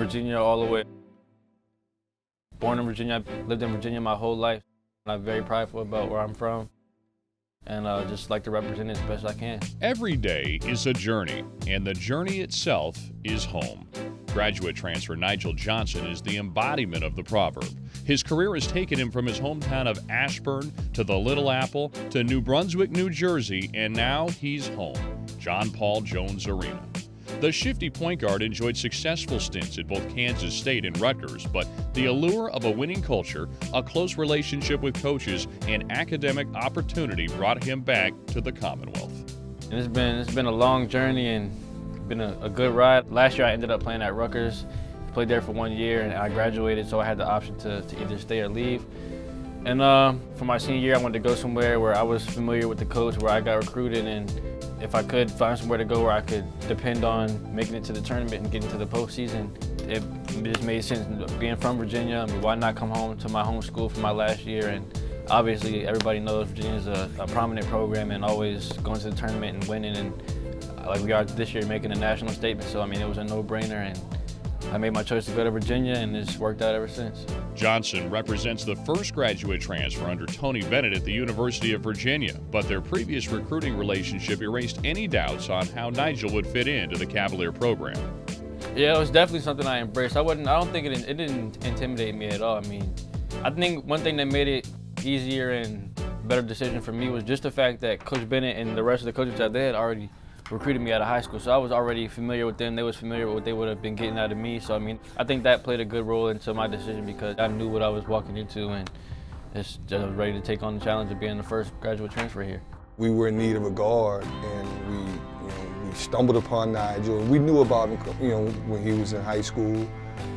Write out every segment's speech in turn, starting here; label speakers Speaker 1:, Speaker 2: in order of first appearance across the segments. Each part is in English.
Speaker 1: Virginia all the way. Born in Virginia, I lived in Virginia my whole life. I'm very prideful about where I'm from, and just like to represent it as best I can.
Speaker 2: Every day is a journey, and the journey itself is home. Graduate transfer Nigel Johnson is the embodiment of the proverb. His career has taken him from his hometown of Ashburn to the Little Apple to New Brunswick, New Jersey, and now he's home, John Paul Jones Arena. The shifty point guard enjoyed successful stints at both Kansas State and Rutgers, but the allure of a winning culture, a close relationship with coaches, and academic opportunity brought him back to the Commonwealth.
Speaker 1: And it's been a long journey and been a good ride. Last year I ended up playing at Rutgers, played there for 1 year, and I graduated, so I had the option to either stay or leave. And for my senior year, I wanted to go somewhere where I was familiar with the coach, where I got recruited, and if I could find somewhere to go where I could depend on making it to the tournament and getting to the postseason, it just made sense. Being from Virginia, I mean, why not come home to my home school for my last year? And obviously, everybody knows Virginia is a prominent program and always going to the tournament and winning, and like we are this year, making a national statement. So I mean, it was a no-brainer, and I made my choice to go to Virginia, and it's worked out ever since.
Speaker 2: Johnson represents the first graduate transfer under Tony Bennett at the University of Virginia, but their previous recruiting relationship erased any doubts on how Nigel would fit into the Cavalier program.
Speaker 1: Yeah, it was definitely something I embraced. I don't think it didn't intimidate me at all. I mean, I think one thing that made it easier and better decision for me was just the fact that Coach Bennett and the rest of the coaches that they had already recruited me out of high school, so I was already familiar with them. They was familiar with what they would have been getting out of me. So I mean, I think that played a good role into my decision because I knew what I was walking into, and I was ready to take on the challenge of being the first graduate transfer here.
Speaker 3: We were in need of a guard, and we stumbled upon Nigel. We knew about him, when he was in high school,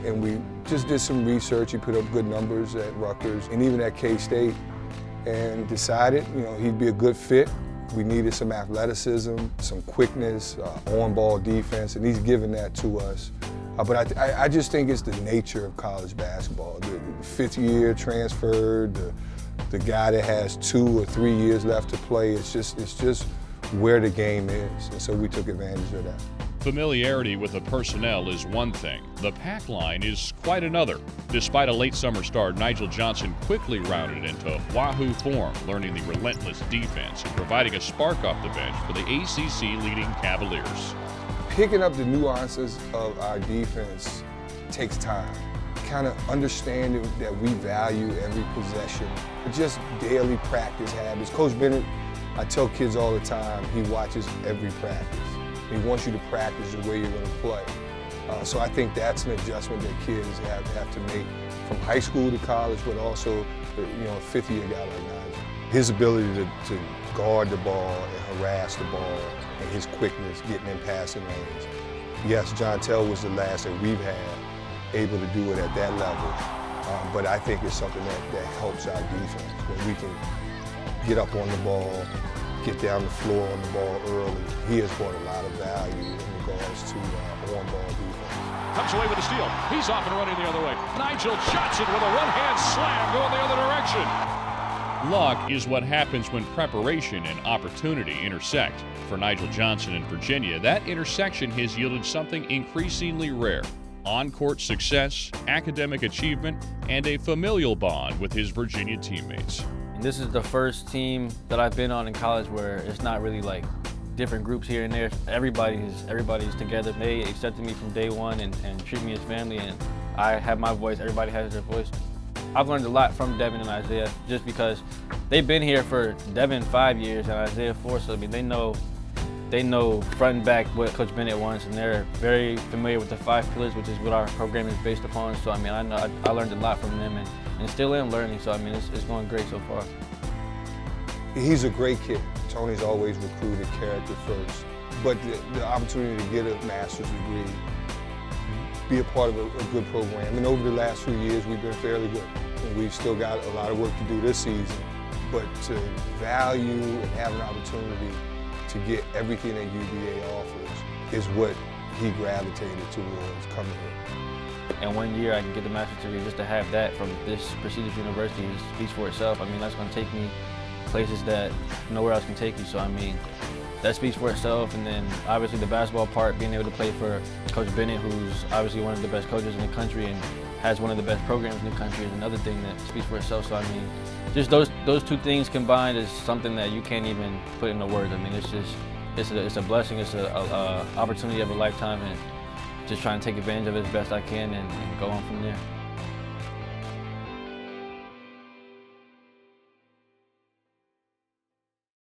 Speaker 3: and we just did some research. He put up good numbers at Rutgers and even at K-State, and decided, he'd be a good fit. We needed some athleticism, some quickness, on-ball defense, and he's given that to us. But I just think it's the nature of college basketball. The fifth-year transfer, the guy that has 2 or 3 years left to play, it's just where the game is, and so we took advantage of that.
Speaker 2: Familiarity with the personnel is one thing. The pack line is quite another. Despite a late summer start, Nigel Johnson quickly rounded into Wahoo form, learning the relentless defense and providing a spark off the bench for the ACC-leading Cavaliers.
Speaker 3: Picking up the nuances of our defense takes time. Kind of understanding that we value every possession, just daily practice habits. Coach Bennett, I tell kids all the time, he watches every practice. He wants you to practice the way you're going to play. So I think that's an adjustment that kids have to make from high school to college, but also, a fifth-year guy like Nigel. His ability to guard the ball and harass the ball, and his quickness getting in passing lanes. Yes, John Tell was the last that we've had able to do it at that level, but I think it's something that helps our defense when we can get up on the ball, get down the floor on the ball early. He has brought a lot of value in regards to on-ball defense.
Speaker 4: Comes away with a steal. He's off and running the other way. Nigel Johnson with a one-hand slam going the other direction.
Speaker 2: Luck is what happens when preparation and opportunity intersect. For Nigel Johnson in Virginia, that intersection has yielded something increasingly rare: on-court success, academic achievement, and a familial bond with his Virginia teammates.
Speaker 1: This is the first team that I've been on in college where it's not really like different groups here and there. Everybody's together. They accepted me from day one and treat me as family, and I have my voice. Everybody has their voice. I've learned a lot from Devin and Isaiah just because they've been here for Devin 5 years and Isaiah 4, so I mean they know front and back what Coach Bennett wants, and they're very familiar with the 5 pillars, which is what our program is based upon. So I mean, I know I learned a lot from them, and still am learning. So I mean, it's going great so far.
Speaker 3: He's a great kid. Tony's always recruited character first, but the opportunity to get a master's degree, be a part of a good program, and over the last few years we've been fairly good. And we've still got a lot of work to do this season, but to value and have an opportunity to get everything that UVA offers is what he gravitated towards coming here.
Speaker 1: And 1 year I can get the master's degree, just to have that from this prestigious university speaks for itself. I mean, that's going to take me places that nowhere else can take you. So I mean, that speaks for itself. And then obviously the basketball part, being able to play for Coach Bennett, who's obviously one of the best coaches in the country and has one of the best programs in the country, is another thing that speaks for itself. So I mean, just those two things combined is something that you can't even put into words. I mean, it's a blessing, it's a opportunity of a lifetime, and just trying to take advantage of it as best I can and go on from there.